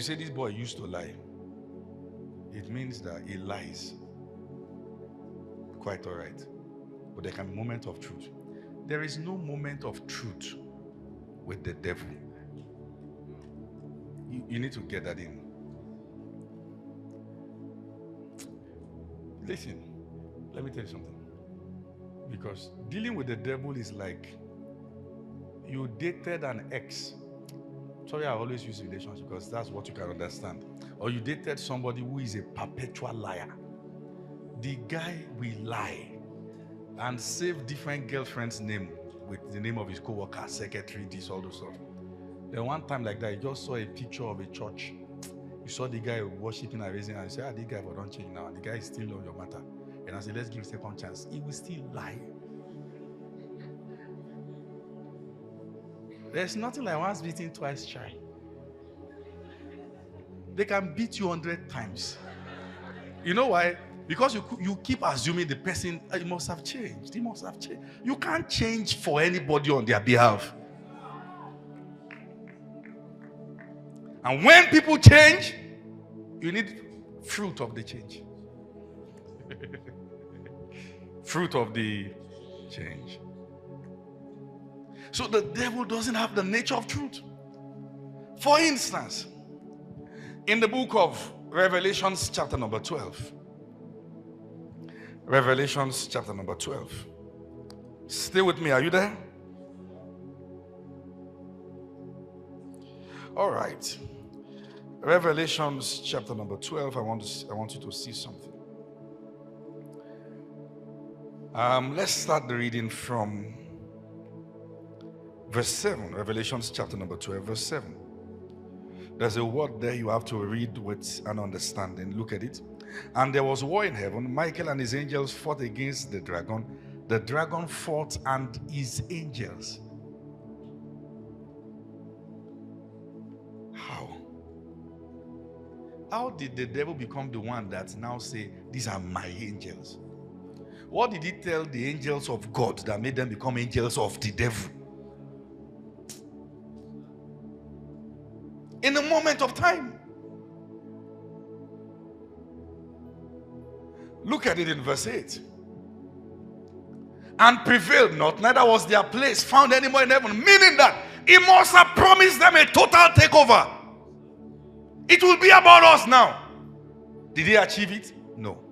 you say this boy used to lie, it means that he lies. Quite all right. But there can be moment of truth. There is no moment of truth with the devil. You need to get that in. Listen, let me tell you something. Because dealing with the devil is like you dated an ex. Sorry, I always use relationship because that's what you can understand. Or you dated somebody who is a perpetual liar. The guy will lie and save different girlfriends' name with the name of his co-worker, secretary, this, all those stuff. Then one time like that, you just saw a picture of a church. You saw the guy worshiping and raising, and you say, this guy will don't change now. And the guy is still on your matter. And I say, let's give a second chance. He will still lie. There's nothing like once beaten, twice shy. They can beat you 100 times. You know why? Because you keep assuming the person, he must have changed. He must have changed. You can't change for anybody on their behalf. And when people change, you need fruit of the change. Fruit of the change. So the devil doesn't have the nature of truth. For instance, in the book of Revelations chapter number 12. Revelations chapter number 12. Stay with me. Are you there? All right. Revelations chapter number 12. I want you to see something. Let's start the reading from verse 7. Revelations chapter number 12, verse 7. There's a word there you have to read with an understanding. Look at it. And there was war in heaven. Michael and his angels fought against the dragon. The dragon fought and his angels. How did the devil become the one that now say, these are my angels? What did he tell the angels of God that made them become angels of the devil? In a moment of time. Look at it in verse 8. And prevailed not, neither was their place found anymore in heaven. Meaning that he must have promised them a total takeover. It will be about us now. Did he achieve it? No.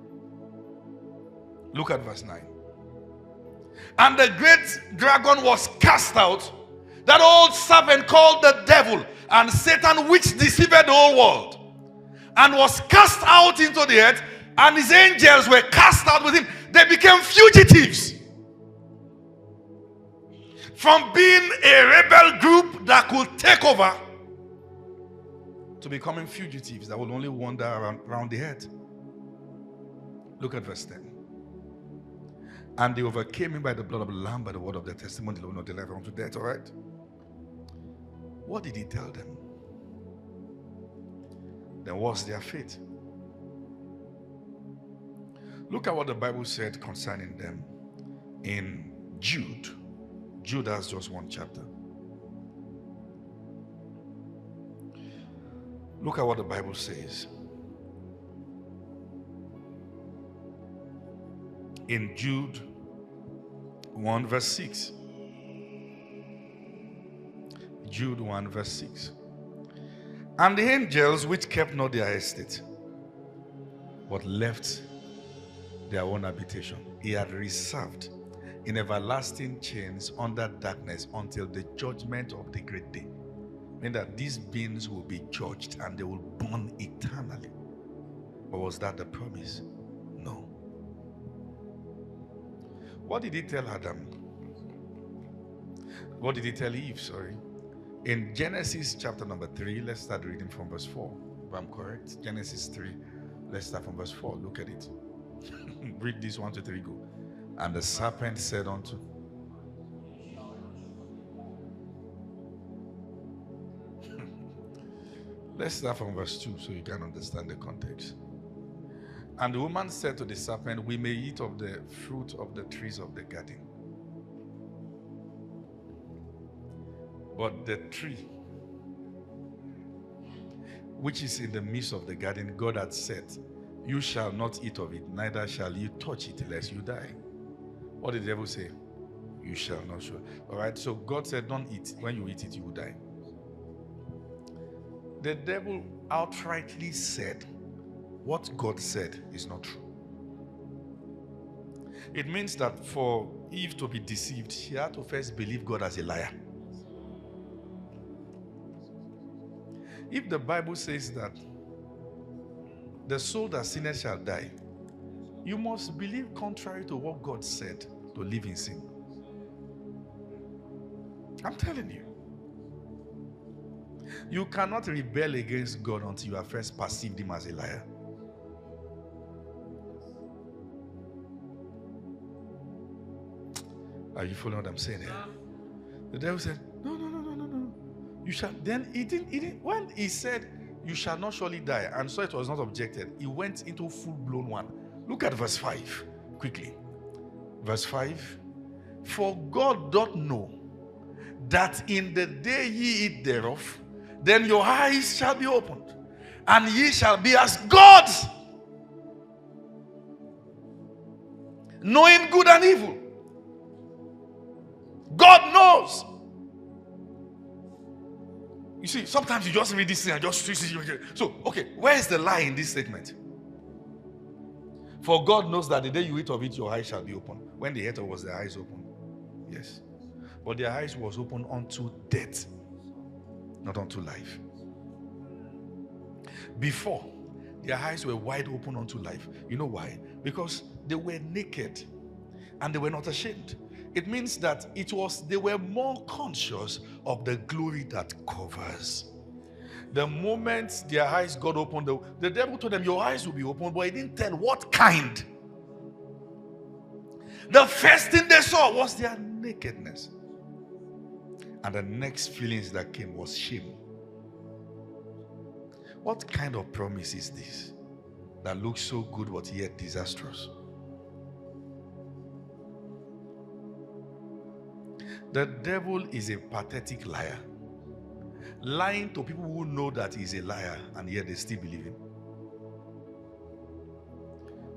Look at verse 9. And the great dragon was cast out, that old serpent called the devil and Satan, which deceived the whole world, and was cast out into the earth, and his angels were cast out with him. They became fugitives from being a rebel group that could take over to becoming fugitives that will only wander around the earth. Look at verse 10. And they overcame him by the blood of the Lamb, by the word of their testimony. They will not deliver unto death. All right. What did he tell them? Then what's their fate? Look at what the Bible said concerning them in Jude. Jude has just one chapter. Look at what the Bible says. In Jude 1 verse 6. Jude 1 verse 6. And the angels which kept not their estate, but left their own habitation, he had reserved in everlasting chains under darkness until the judgment of the great day. Meaning that these beings will be judged and they will burn eternally. But was that the promise? No. What did he tell Adam? What did he tell Eve? Sorry. In Genesis chapter number 3, let's start reading from verse 4. If I'm correct. Genesis 3, let's start from verse 4. Look at it. Read this 1, 2, 3, go. And the serpent said unto. Let's start from verse 2 so you can understand the context. And the woman said to the serpent, we may eat of the fruit of the trees of the garden. But the tree which is in the midst of the garden, God had said, you shall not eat of it, neither shall you touch it lest you die. What did the devil say? You shall not show. All right, so God said, don't eat. When you eat it, you will die. The devil outrightly said, what God said is not true. It means that for Eve to be deceived, she had to first believe God as a liar. If the Bible says that the soul that sinneth shall die, you must believe contrary to what God said to live in sin. I'm telling you. You cannot rebel against God until you have first perceived him as a liar. Are you following what I'm saying here? The devil said, no. You shall. Then he didn't. When he said, you shall not surely die, and so it was not objected, he went into full-blown one. Look at verse 5 quickly. Verse 5. For God doth know that in the day ye eat thereof, then your eyes shall be opened, and ye shall be as gods, knowing good and evil. God knows. You see, sometimes you just read this thing and just twist it. So, okay, where is the lie in this statement? For God knows that the day you eat of it, your eyes shall be open. When they ate of, was their eyes open? Yes. But their eyes was open unto death, not unto life. Before, their eyes were wide open unto life. You know why? Because they were naked and they were not ashamed. It means that they were more conscious of the glory that covers. The moment their eyes got opened, the devil told them, your eyes will be open, but he didn't tell what kind. The first thing they saw was their nakedness. And the next feelings that came was shame. What kind of promise is this that looks so good but yet disastrous? The devil is a pathetic liar, lying to people who know that he's a liar and yet they still believe him.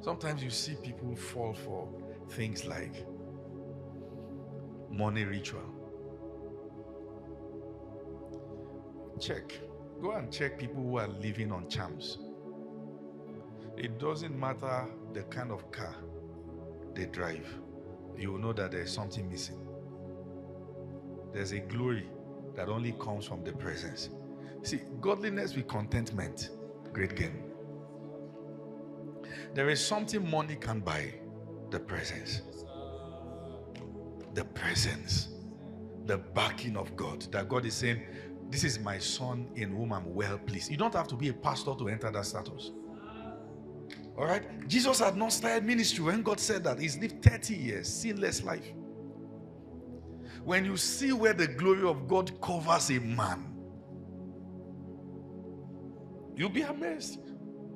Sometimes you see people fall for things like money ritual. Go and check people who are living on charms. It doesn't matter the kind of car they drive, you will know that there's something missing. There's a glory that only comes from the presence. See, godliness with contentment, great gain. There is something money can buy: the presence. The presence, the backing of God. That God is saying, this is my son in whom I'm well pleased. You don't have to be a pastor to enter that status. All right? Jesus had not started ministry when God said that. He's lived 30 years, sinless life. When you see where the glory of God covers a man, you'll be amazed.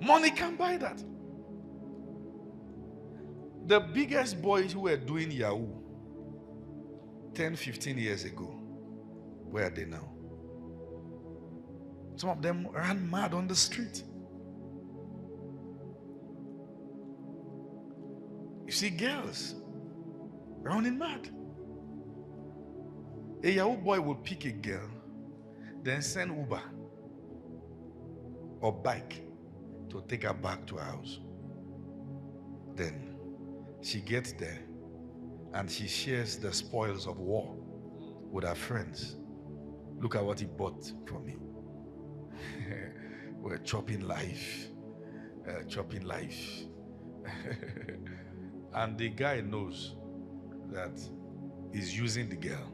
Money can buy that. The biggest boys who were doing Yahoo 10, 15 years ago, where are they now? Some of them ran mad on the street. You see girls running mad. A Yahoo boy will pick a girl, then send Uber or bike to take her back to her house. Then she gets there and she shares the spoils of war with her friends. Look at what he bought for me. We're chopping life. And the guy knows that he's using the girl.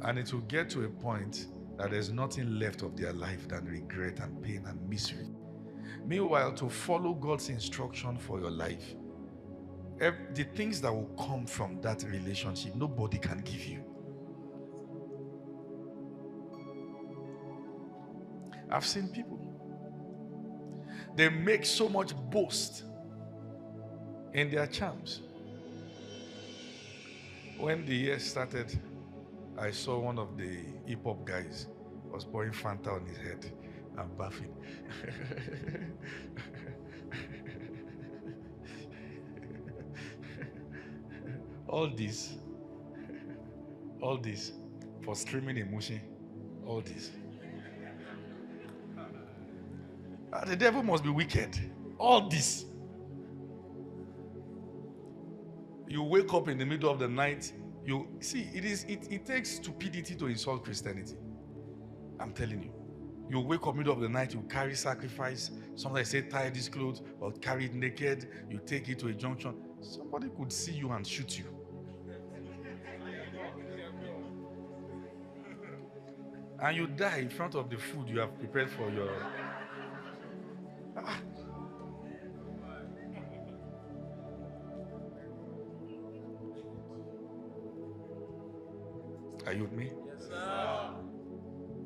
And it will get to a point that there's nothing left of their life than regret and pain and misery. Meanwhile, to follow God's instruction for your life, the things that will come from that relationship, nobody can give you. I've seen people, they make so much boast in their charms. When the year started, I saw one of the hip-hop guys was pouring Fanta on his head and bathing. all this, all this for streaming emotion, all this. The devil must be wicked. All this. You wake up in the middle of the night. You see, it takes stupidity to insult Christianity. I'm telling you. You wake up middle of the night, you carry sacrifice. Sometimes say tie this clothes or carry it naked. You take it to a junction. Somebody could see you and shoot you. And you die in front of the food you have prepared for your.